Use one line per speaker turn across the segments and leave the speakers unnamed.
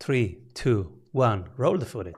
Three, two, one, roll the footage.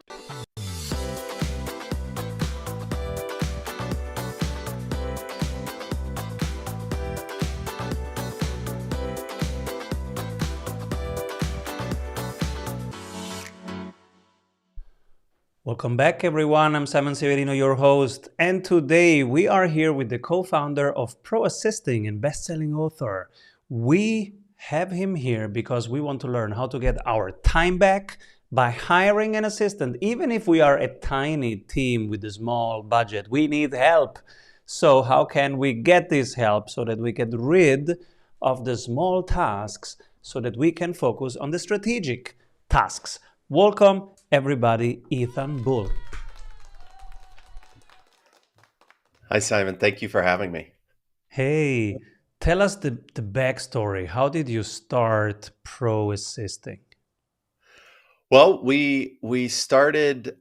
Welcome back, everyone. I'm Simon Severino, your host, and today we are here with the co-founder of Pro Assisting and best-selling author. We have him here because we want to learn how to get our time back by hiring an assistant. Even if we are a tiny team with a small budget, we need help. So how can we get this help so that we get rid of the small tasks so that we can focus on the strategic tasks? Welcome, everybody, Ethan Bull.
Hi, Simon. Thank you for having me.
Hey, tell us the backstory. How did you start Pro Assisting?
Well, we started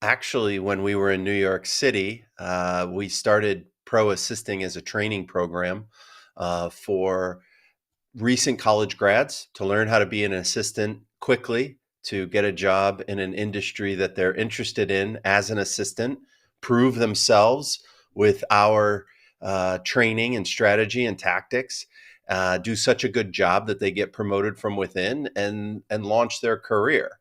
actually when we were in New York City. We started Pro Assisting as a training program for recent college grads to learn how to be an assistant quickly, to get a job in an industry that they're interested in as an assistant, prove themselves with our training and strategy and tactics, do such a good job that they get promoted from within and launch their career.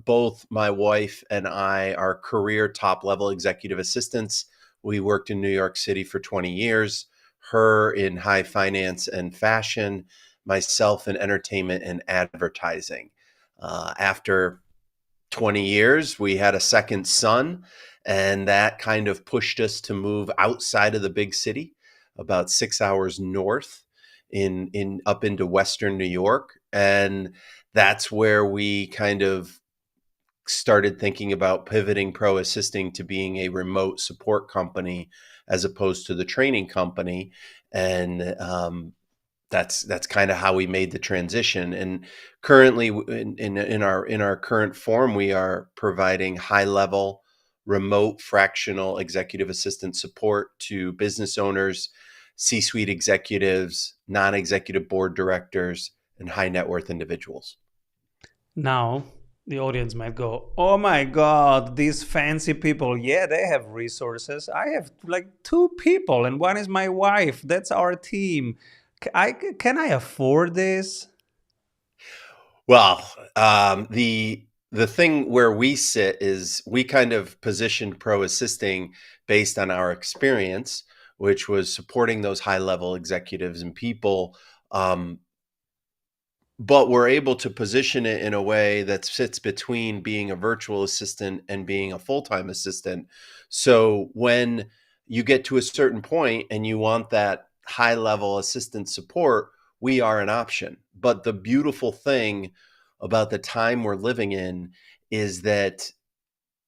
Both my wife and I are career top level executive assistants. We worked in New York City for 20 years, her in high finance and fashion, myself in entertainment and advertising. After 20 years, we had a second son, and that kind of pushed us to move outside of the big city, about 6 hours north in up into Western New York. And that's where we kind of started thinking about pivoting Pro Assisting to being a remote support company as opposed to the training company. And that's kind of how we made the transition. And currently in our current form, we are providing high level remote fractional executive assistant support to business owners, C-suite executives, non-executive board directors, and high net worth individuals.
Now, the audience might go, oh my God, these fancy people, yeah, they have resources. I have like two people and one is my wife. That's our team. Can I afford this?
Well, the thing where we sit is we kind of positioned Pro Assisting based on our experience, which was supporting those high level executives and people. But we're able to position it in a way that sits between being a virtual assistant and being a full-time assistant. So when you get to a certain point and you want that high-level assistant support, we are an option. But the beautiful thing about the time we're living in is that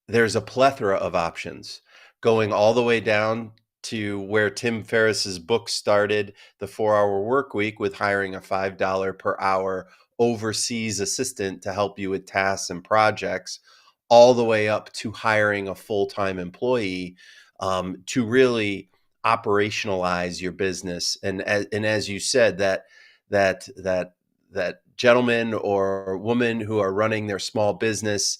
there's a plethora of options, going all the way down to where Tim Ferriss's book started, The 4-Hour Work Week, with hiring a $5 per hour overseas assistant to help you with tasks and projects, all the way up to hiring a full-time employee to really operationalize your business. And as you said, that gentleman or woman who are running their small business,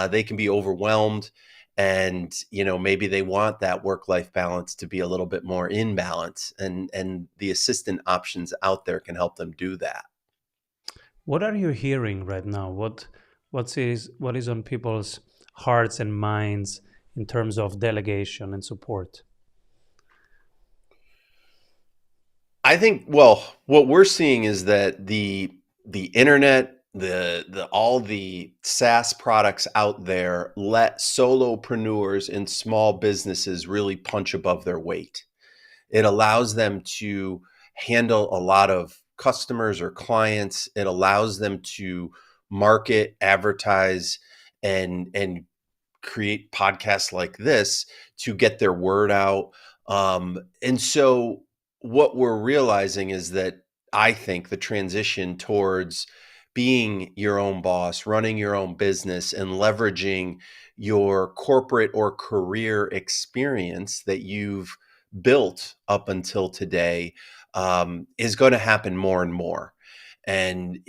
they can be overwhelmed. And, maybe they want that work-life balance to be a little bit more in balance, and the assistant options out there can help them do that.
What are you hearing right now? What is on people's hearts and minds in terms of delegation and support?
I think, well, what we're seeing is that the internet, all the SaaS products out there let solopreneurs and small businesses really punch above their weight. It allows them to handle a lot of customers or clients. It allows them to market, advertise, and create podcasts like this to get their word out. And so what we're realizing is that I think the transition towards being your own boss, running your own business, and leveraging your corporate or career experience that you've built up until today is going to happen more and more. And,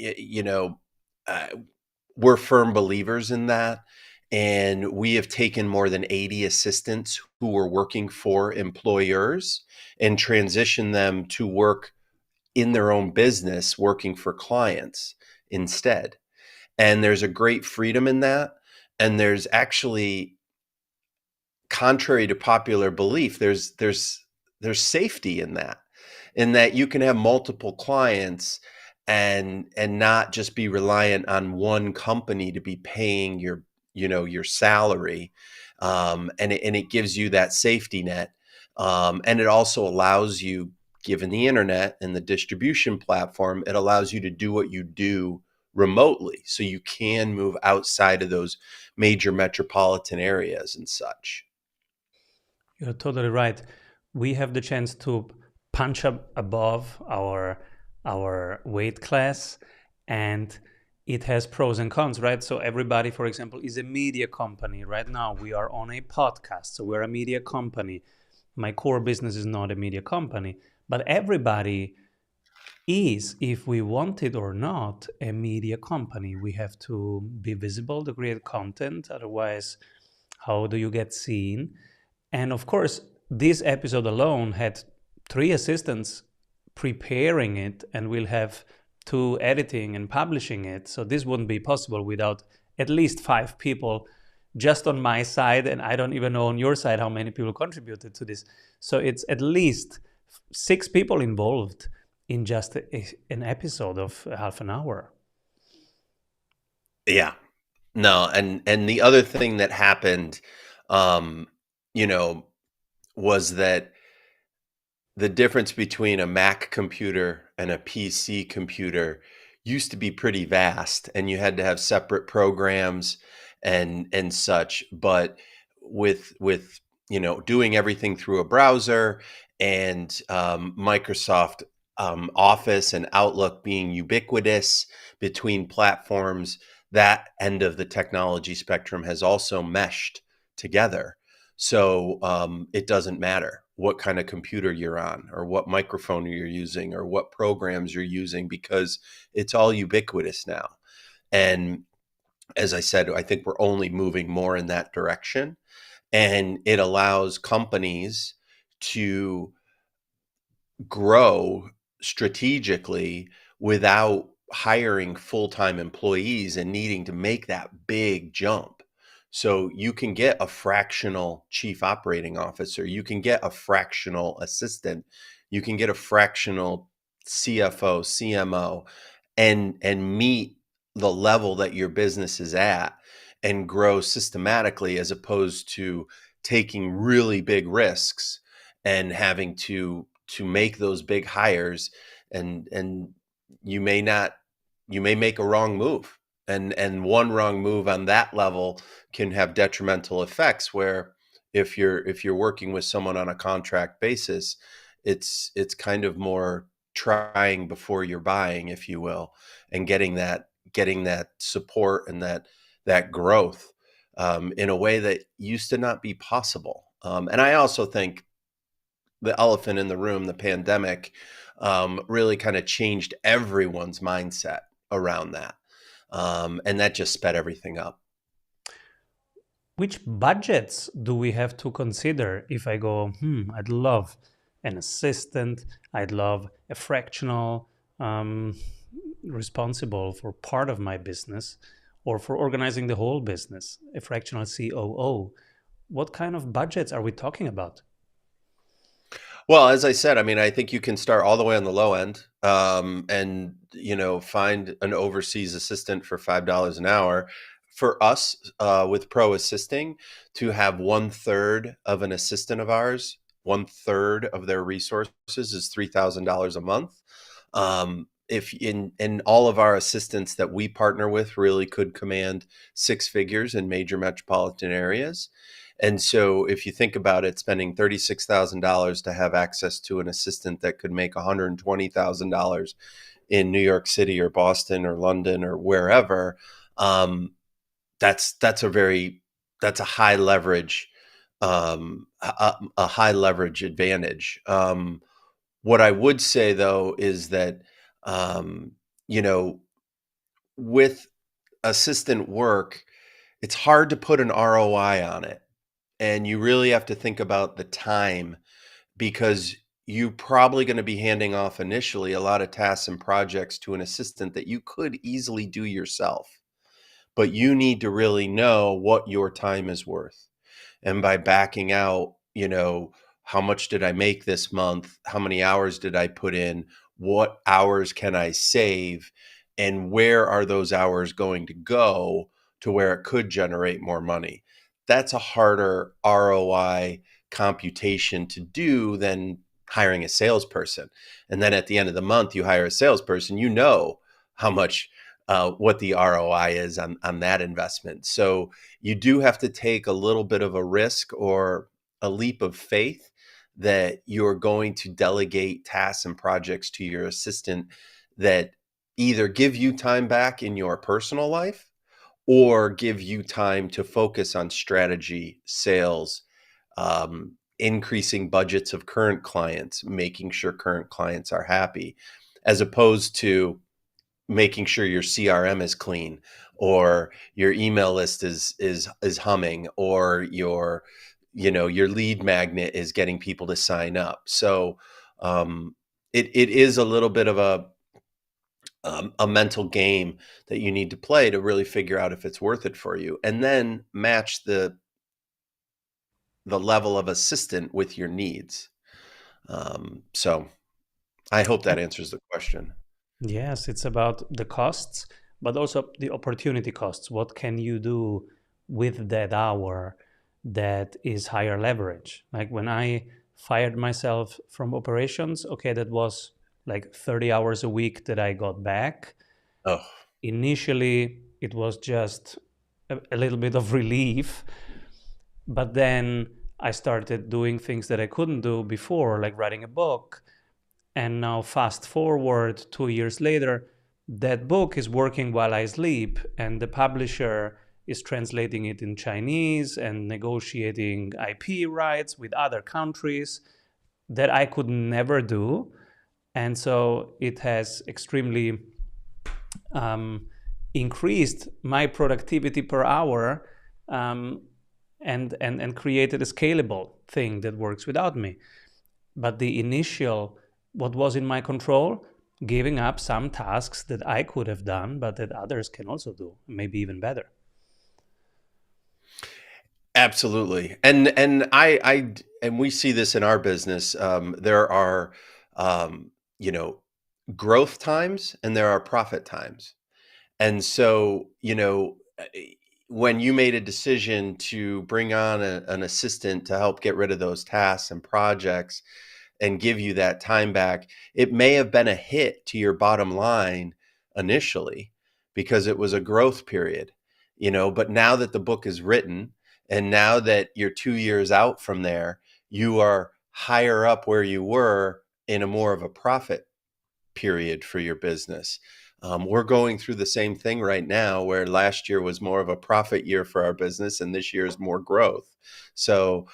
uh, we're firm believers in that. And we have taken more than 80 assistants who were working for employers and transitioned them to work in their own business, working for clients instead. And there's a great freedom in that. And there's actually, contrary to popular belief, there's safety in that you can have multiple clients and not just be reliant on one company to be paying your salary, and it gives you that safety net, and it also allows you, given the internet and the distribution platform, it allows you to do what you do remotely, so you can move outside of those major metropolitan areas and such.
You're totally right. We have the chance to punch up above our weight class, and it has pros and cons, right? So everybody, for example, is a media company. Right now, we are on a podcast, so we're a media company. My core business is not a media company, but everybody is, if we want it or not, a media company. We have to be visible to create content. Otherwise, how do you get seen? And of course, this episode alone had 3 assistants preparing it, and we'll have 2 editing and publishing it. So this wouldn't be possible without at least 5 people just on my side. And I don't even know on your side how many people contributed to this. So it's at least 6 people involved in just an episode of half an hour.
Yeah. No, and the other thing that happened, um, you know, was that the difference between a Mac computer and a PC computer used to be pretty vast, and you had to have separate programs and such. But with doing everything through a browser, and Microsoft Office and Outlook being ubiquitous between platforms, that end of the technology spectrum has also meshed together. So it doesn't matter what kind of computer you're on, or what microphone you're using, or what programs you're using, because it's all ubiquitous now. And as I said, I think we're only moving more in that direction. And it allows companies to grow strategically without hiring full-time employees and needing to make that big jump. So you can get a fractional chief operating officer, you can get a fractional assistant, you can get a fractional CFO, CMO, and meet the level that your business is at and grow systematically, as opposed to taking really big risks and having to make those big hires, and you may not you may make a wrong move, and one wrong move on that level can have detrimental effects, where if you're working with someone on a contract basis, it's kind of more trying before you're buying, if you will, and getting that support and that growth, in a way that used to not be possible. And I also think the elephant in the room, the pandemic, really kind of changed everyone's mindset around that. And that just sped everything up.
Which budgets do we have to consider if I go, I'd love an assistant, I'd love a fractional responsible for part of my business or for organizing the whole business, a fractional COO? What kind of budgets are we talking about?
Well, as I said, I mean, I think you can start all the way on the low end, and find an overseas assistant for $5 an hour. For us, with pro assisting, to have 1/3 of an assistant of ours, 1/3 of their resources is $3,000 a month. If in all of our assistants that we partner with really could command 6 figures in major metropolitan areas. And so if you think about it, spending $36,000 to have access to an assistant that could make $120,000 in New York City or Boston or London or wherever, that's a high leverage, a high leverage advantage. What I would say though is that, um, you know, with assistant work, it's hard to put an ROI on it. And you really have to think about the time, because you're probably going to be handing off initially a lot of tasks and projects to an assistant that you could easily do yourself. But you need to really know what your time is worth. And by backing out, how much did I make this month? How many hours did I put in? What hours can I save? And where are those hours going to go to where it could generate more money? That's a harder ROI computation to do than hiring a salesperson. And then at the end of the month, you hire a salesperson, how much what the ROI is on that investment. So you do have to take a little bit of a risk or a leap of faith that you're going to delegate tasks and projects to your assistant that either give you time back in your personal life or give you time to focus on strategy, sales, increasing budgets of current clients, making sure current clients are happy, as opposed to making sure your CRM is clean or your email list is humming, or your lead magnet is getting people to sign up. So it is a little bit of a mental game that you need to play to really figure out if it's worth it for you, and then match the level of assistant with your needs. So I hope that answers the question.
Yes, it's about the costs, but also the opportunity costs. What can you do with that hour that is higher leverage? Like when I fired myself from operations, okay, that was like 30 hours a week that I got back.
Oh,
Initially, it was just a little bit of relief, but then I started doing things that I couldn't do before, like writing a book. And now, fast forward 2 years later, that book is working while I sleep, and the publisher is translating it in Chinese and negotiating IP rights with other countries that I could never do. And so it has extremely increased my productivity per hour, and created a scalable thing that works without me. But the initial, what was in my control, giving up some tasks that I could have done, but that others can also do, maybe even better.
absolutely. And we see this in our business. There are growth times and there are profit times. And so, when you made a decision to bring on an assistant to help get rid of those tasks and projects and give you that time back, it may have been a hit to your bottom line initially because it was a growth period, but now that the book is written and now that you're 2 years out from there, you are higher up where you were in a more of a profit period for your business. We're going through the same thing right now, where last year was more of a profit year for our business and this year is more growth. So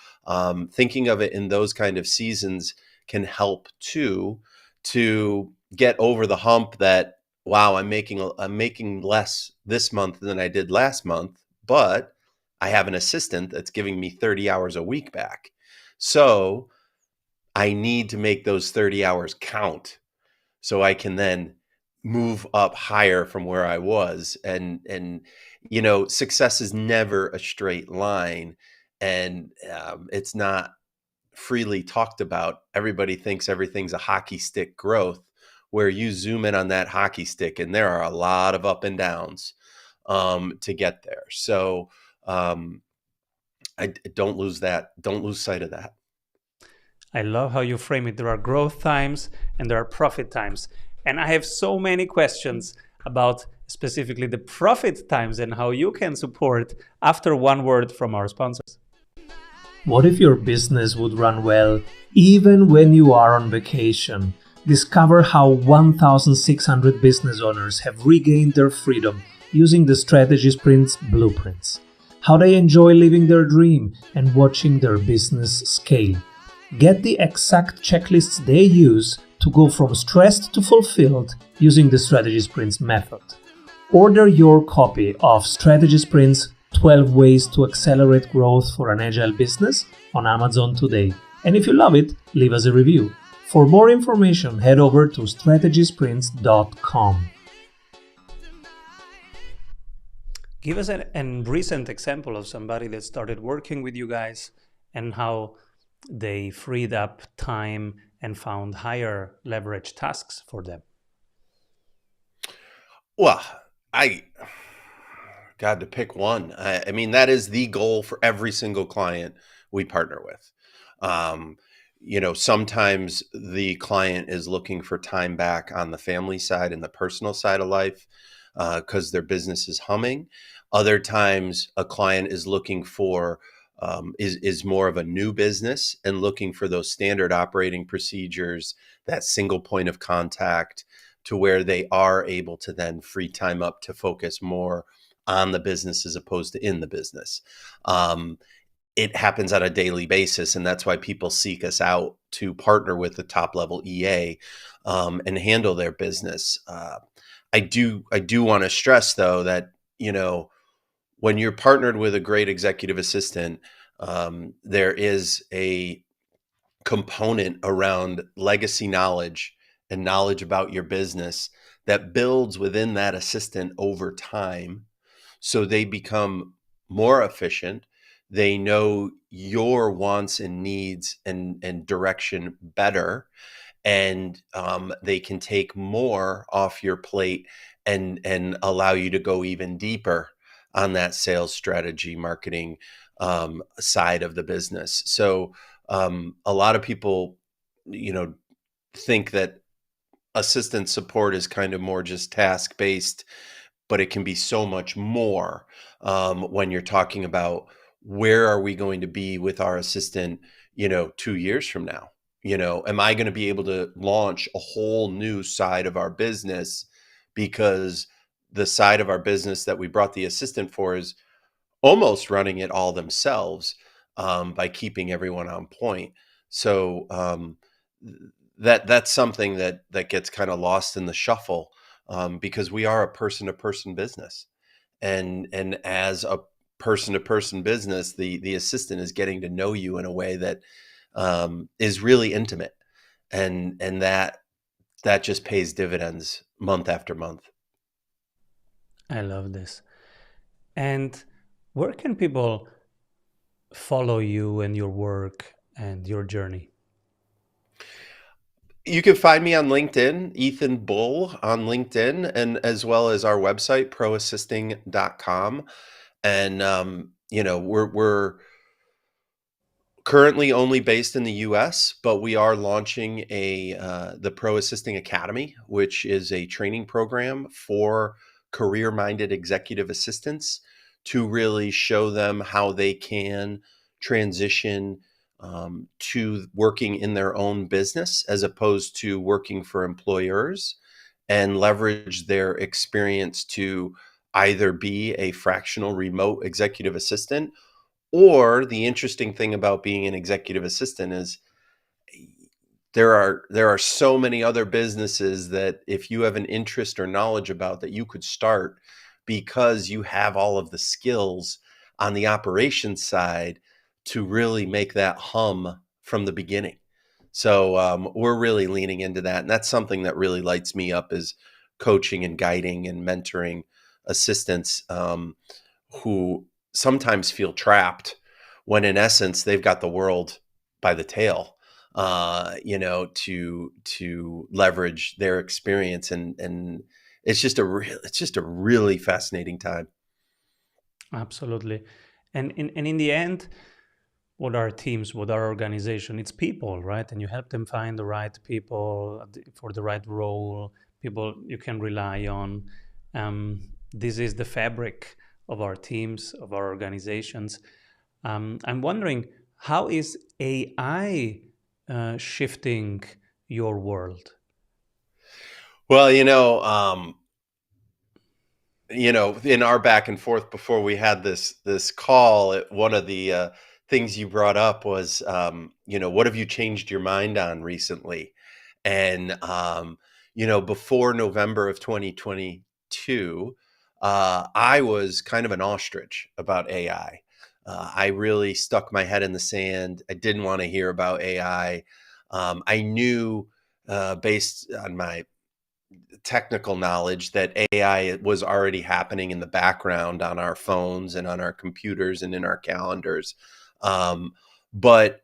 thinking of it in those kind of seasons can help too, to get over the hump that, wow, I'm making less this month than I did last month, but I have an assistant that's giving me 30 hours a week back. So I need to make those 30 hours count so I can then move up higher from where I was. And success is never a straight line, and it's not freely talked about. Everybody thinks everything's a hockey stick growth, where you zoom in on that hockey stick and there are a lot of up and downs to get there. So I don't lose sight of that.
I love how you frame it. There are growth times and there are profit times. And I have so many questions about specifically the profit times and how you can support after one word from our sponsors. What if your business would run well even when you are on vacation? Discover how 1,600 business owners have regained their freedom using the Strategy Sprints blueprints. How they enjoy living their dream and watching their business scale. Get the exact checklists they use to go from stressed to fulfilled using the Strategy Sprints method. Order your copy of Strategy Sprints 12 Ways to Accelerate Growth for an Agile Business on Amazon today. And if you love it, leave us a review. For more information, head over to strategysprints.com. Give us a recent example of somebody that started working with you guys and how they freed up time and found higher leverage tasks for them.
Well, I got to pick one. I mean, that is the goal for every single client we partner with. Sometimes the client is looking for time back on the family side and the personal side of life because their business is humming. Other times, a client is looking for is more of a new business and looking for those standard operating procedures, that single point of contact, to where they are able to then free time up to focus more on the business as opposed to in the business. It happens on a daily basis, and that's why people seek us out to partner with the top level EA and handle their business. I do want to stress though that when you're partnered with a great executive assistant, there is a component around legacy knowledge and knowledge about your business that builds within that assistant over time. So they become more efficient. They know your wants and needs and direction better. And they can take more off your plate and allow you to go even deeper on that sales strategy, marketing side of the business. So a lot of people, think that assistant support is kind of more just task based, but it can be so much more when you're talking about where are we going to be with our assistant, 2 years from now. Am I going to be able to launch a whole new side of our business because the side of our business that we brought the assistant for is almost running it all themselves by keeping everyone on point. So that's something that gets kind of lost in the shuffle because we are a person to person business, and as a person to person business, the assistant is getting to know you in a way that is really intimate, and that just pays dividends month after month.
I love this. And where can people follow you and your work and your journey?
You can find me on LinkedIn, Ethan Bull on LinkedIn, and as well as our website, proassisting.com. And we're currently only based in the US, but we are launching the Pro Assisting Academy, which is a training program for career-minded executive assistants to really show them how they can transition to working in their own business as opposed to working for employers, and leverage their experience to either be a fractional remote executive assistant, or the interesting thing about being an executive assistant is there are so many other businesses that if you have an interest or knowledge about, that you could start because you have all of the skills on the operations side to really make that hum from the beginning. So we're really leaning into that, and that's something that really lights me up, is coaching and guiding and mentoring assistants who sometimes feel trapped when in essence they've got the world by the tail, to leverage their experience, and it's just a really fascinating time.
Absolutely. And in the end, what are teams? What are organization? It's people, right? And you help them find the right people for the right role, people you can rely on. This is the fabric of our teams, of our organizations. I'm wondering, how is AI shifting your world?
Well, in our back and forth before we had this call, one of the things you brought up was, what have you changed your mind on recently? And before November of 2022, I was kind of an ostrich about AI. I really stuck my head in the sand. I didn't want to hear about AI. I knew, based on my technical knowledge, that AI was already happening in the background on our phones and on our computers and in our calendars. But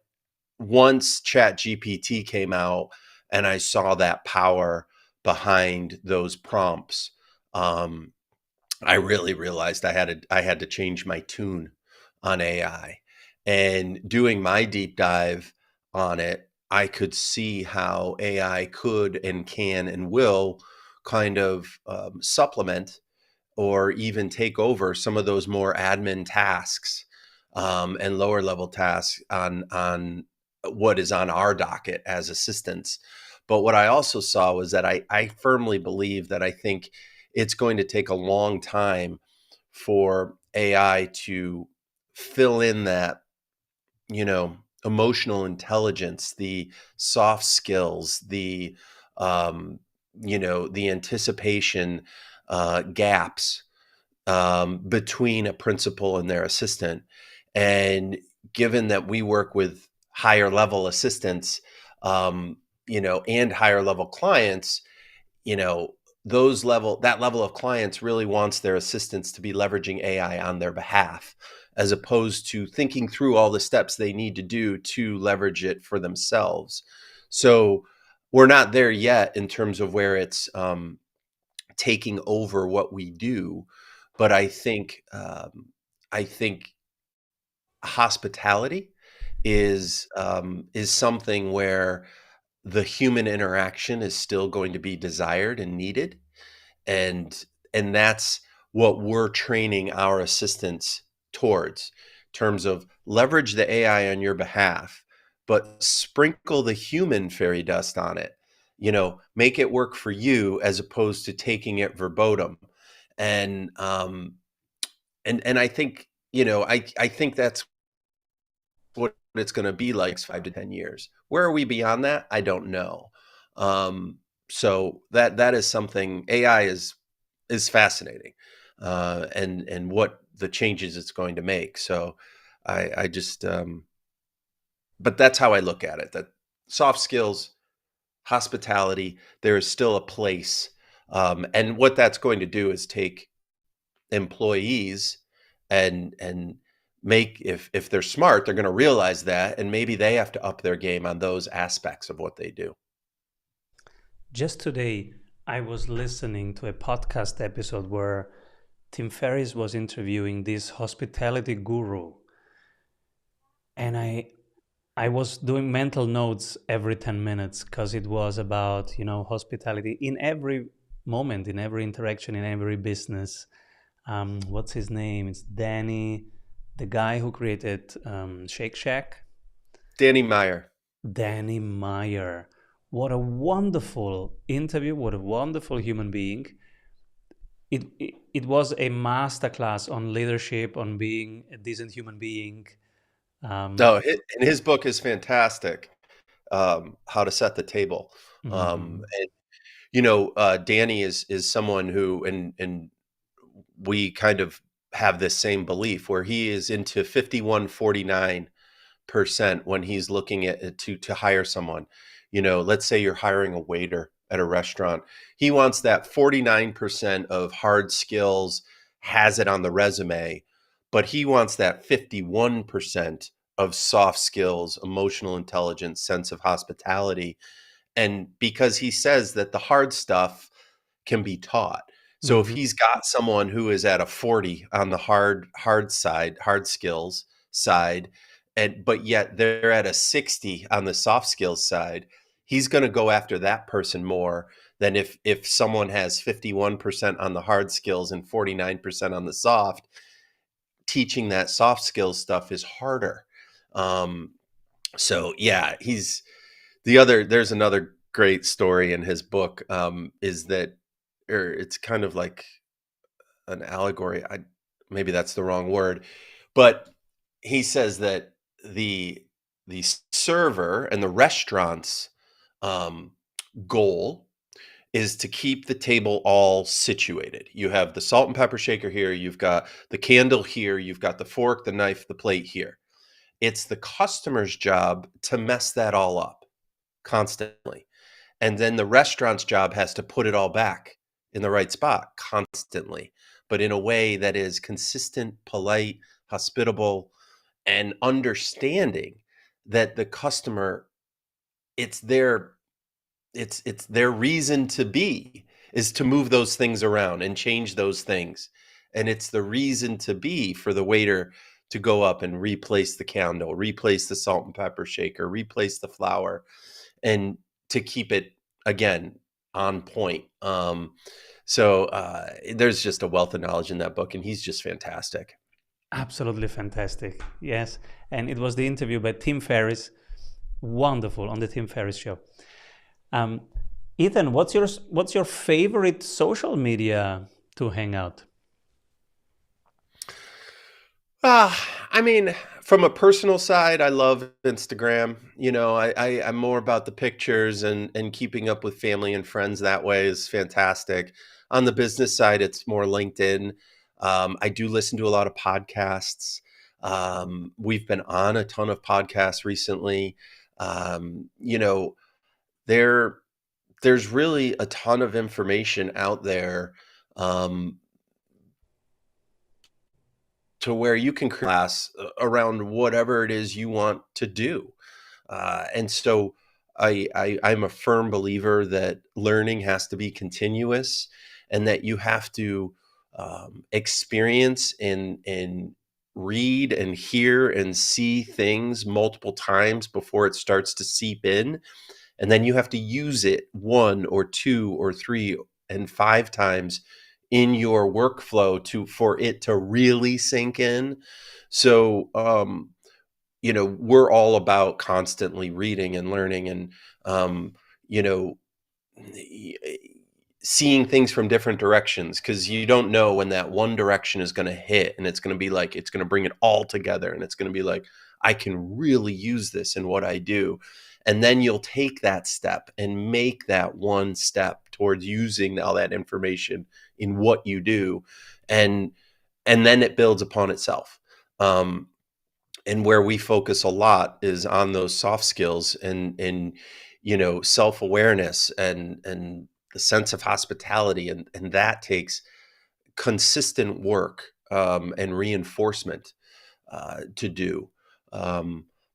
once ChatGPT came out and I saw that power behind those prompts, um, I really realized I had to change my tune on AI. And doing my deep dive on it, I could see how AI could and can and will kind of supplement or even take over some of those more admin tasks, and lower level tasks on what is on our docket as assistants. But what I also saw was that I firmly believe that I think it's going to take a long time for AI to fill in that, emotional intelligence, the soft skills, um, the anticipation gaps, between a principal and their assistant. And given that we work with higher level assistants, and higher level clients, you know, that level of clients really wants their assistants to be leveraging AI on their behalf, as opposed to thinking through all the steps they need to do to leverage it for themselves. So we're not there yet in terms of where it's taking over what we do, but I think hospitality is something where the human interaction is still going to be desired and needed, and that's what we're training our assistants towards, in terms of leverage the AI on your behalf, but sprinkle the human fairy dust on it. Make it work for you as opposed to taking it verbatim. And um and and I think, I think that's what it's going to be like 5 to 10 years. Where are we beyond that? I don't know. So that is something. AI is fascinating, and what the changes it's going to make. So I just, but that's how I look at it. That soft skills, hospitality, there is still a place, and what that's going to do is take employees and make, if they're smart, they're going to realize that, and maybe they have to up their game on those aspects of what they do.
Just today, I was listening to a podcast episode where Tim Ferriss was interviewing this hospitality guru, and I was doing mental notes every 10 minutes because it was about, hospitality in every moment, in every interaction, in every business. What's his name? It's Danny, the guy who created Shake Shack.
Danny Meyer.
Danny Meyer. What a wonderful interview. What a wonderful human being. It was a masterclass on leadership, on being a decent human being. Um,
No, and his book is fantastic. How to Set the Table.
mhm.
And Danny is someone who, and we kind of have this same belief, where he is into 51-49% when he's looking at to hire someone. Let's say you're hiring a waiter at a restaurant. He wants that 49% of hard skills, has it on the resume, but he wants that 51% of soft skills, emotional intelligence, sense of hospitality. And because he says that the hard stuff can be taught. So if
Mhm.
he's got someone who is at a 40 on the hard side, hard skills side, and but yet they're at a 60 on the soft skills side, he's going to go after that person more than if someone has 51% on the hard skills and 49% on the soft. Teaching that soft skills stuff is harder. Um, so yeah, there's another great story in his book, is that, or it's kind of like an allegory. Maybe that's the wrong word, but he says that the the server and the restaurant's, um, goal is to keep the table all situated. You have the salt and pepper shaker here, you've got the candle here, you've got the fork, the knife, the plate here. It's the customer's job to mess that all up constantly. And then the restaurant's job has to put it all back in the right spot constantly, but in a way that is consistent, polite, hospitable, and understanding that the customer, it's their it's their reason to be is to move those things around and change those things. And it's the reason to be for the waiter to go up and replace the candle, replace the salt and pepper shaker, replace the flour, and to keep it again on point. There's just a wealth of knowledge in that book, and he's just fantastic.
Absolutely fantastic. Yes. And it was the interview by Tim Ferriss. Wonderful, on the Tim Ferriss show. Ethan, what's your favorite social media to hang out?
I mean, from a personal side, I love Instagram. I'm more about the pictures and keeping up with family and friends that way is fantastic. On the business side, it's more LinkedIn. I do listen to a lot of podcasts. We've been on a ton of podcasts recently. There's really a ton of information out there, to where you can class around whatever it is you want to do. And so I'm a firm believer that learning has to be continuous, and that you have to experience and read and hear and see things multiple times before it starts to seep in. And then you have to use it 1 or 2 or 3 and 5 times in your workflow for it to really sink in. So, we're all about constantly reading and learning, and, you know, seeing things from different directions, because you don't know when that one direction is going to hit, and it's going to be like, it's going to bring it all together, and it's going to be like, I can really use this in what I do. And then you'll take that step and make that one step towards using all that information in what you do. And then it builds upon itself. And where we focus a lot is on those soft skills and self-awareness and the sense of hospitality. And that takes consistent work and reinforcement to do.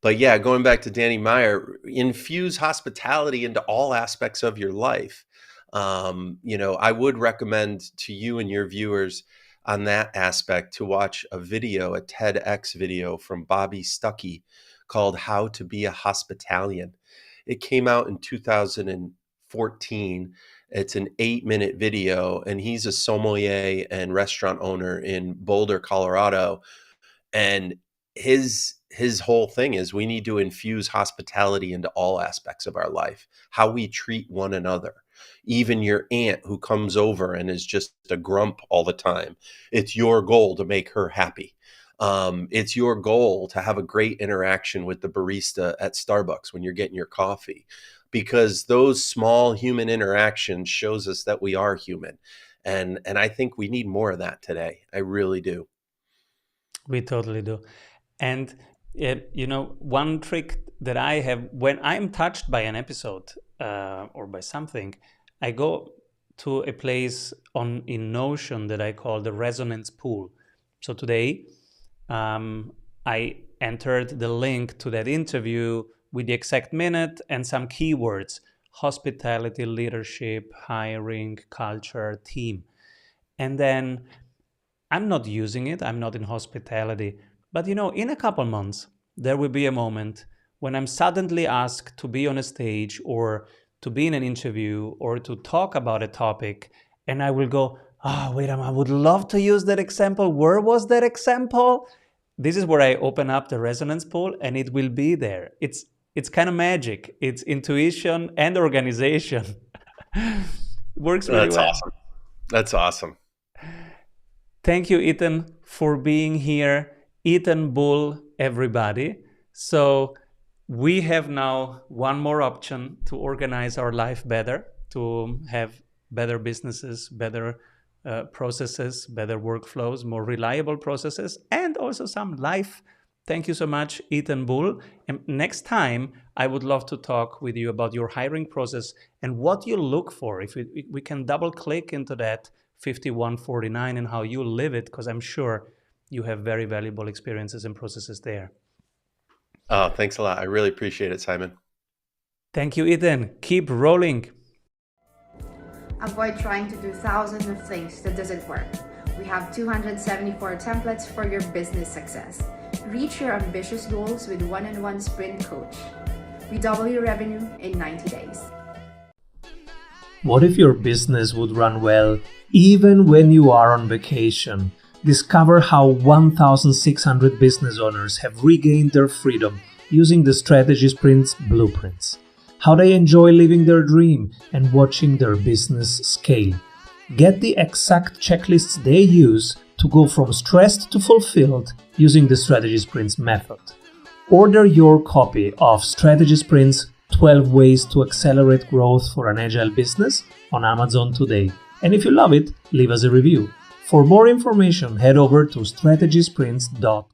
But yeah, going back to Danny Meyer, infuse hospitality into all aspects of your life. I would recommend to you and your viewers on that aspect to watch a TEDx video from Bobby Stuckey called How to Be a Hospitalian. It came out in 2014. It's an 8-minute video, and he's a sommelier and restaurant owner in Boulder, Colorado. And his whole thing is we need to infuse hospitality into all aspects of our life, how we treat one another. Even your aunt who comes over and is just a grump all the time, it's your goal to make her happy. It's your goal to have a great interaction with the barista at Starbucks when you're getting your coffee, because those small human interactions shows us that we are human. And I think we need more of that today. I really do.
We totally do. And one trick that I have when I'm touched by an episode or by something, I go to a place in Notion that I call the resonance pool. So today, I entered the link to that interview with the exact minute and some keywords: hospitality, leadership, hiring, culture, team. And then I'm not using it. I'm not in hospitality. But in a couple months, there will be a moment when I'm suddenly asked to be on a stage or to be in an interview or to talk about a topic. And I will go, wait a minute, I would love to use that example. Where was that example? This is where I open up the resonance pool, and it will be there. It's kind of magic. It's intuition and organization. Works really well.
Awesome. That's awesome.
Thank you, Ethan, for being here. Ethan Bull, everybody. So we have now one more option to organize our life better, to have better businesses, better processes, better workflows, more reliable processes, and also some life. Thank you so much, Ethan Bull. And next time, I would love to talk with you about your hiring process and what you look for. If we can double click into that 5149 and how you live it, because I'm sure you have very valuable experiences and processes there.
Oh, thanks a lot. I really appreciate it, Simon.
Thank you, Ethan. Keep rolling.
Avoid trying to do thousands of things that doesn't work. We have 274 templates for your business success. Reach your ambitious goals with one-on-one sprint coach. We double your revenue in 90 days.
What if your business would run well even when you are on vacation? Discover how 1,600 business owners have regained their freedom using the Strategy Sprints blueprints. How they enjoy living their dream and watching their business scale. Get the exact checklists they use to go from stressed to fulfilled using the Strategy Sprints method. Order your copy of Strategy Sprints 12 Ways to Accelerate Growth for an Agile Business on Amazon today. And if you love it, leave us a review. For more information, head over to strategysprints.com.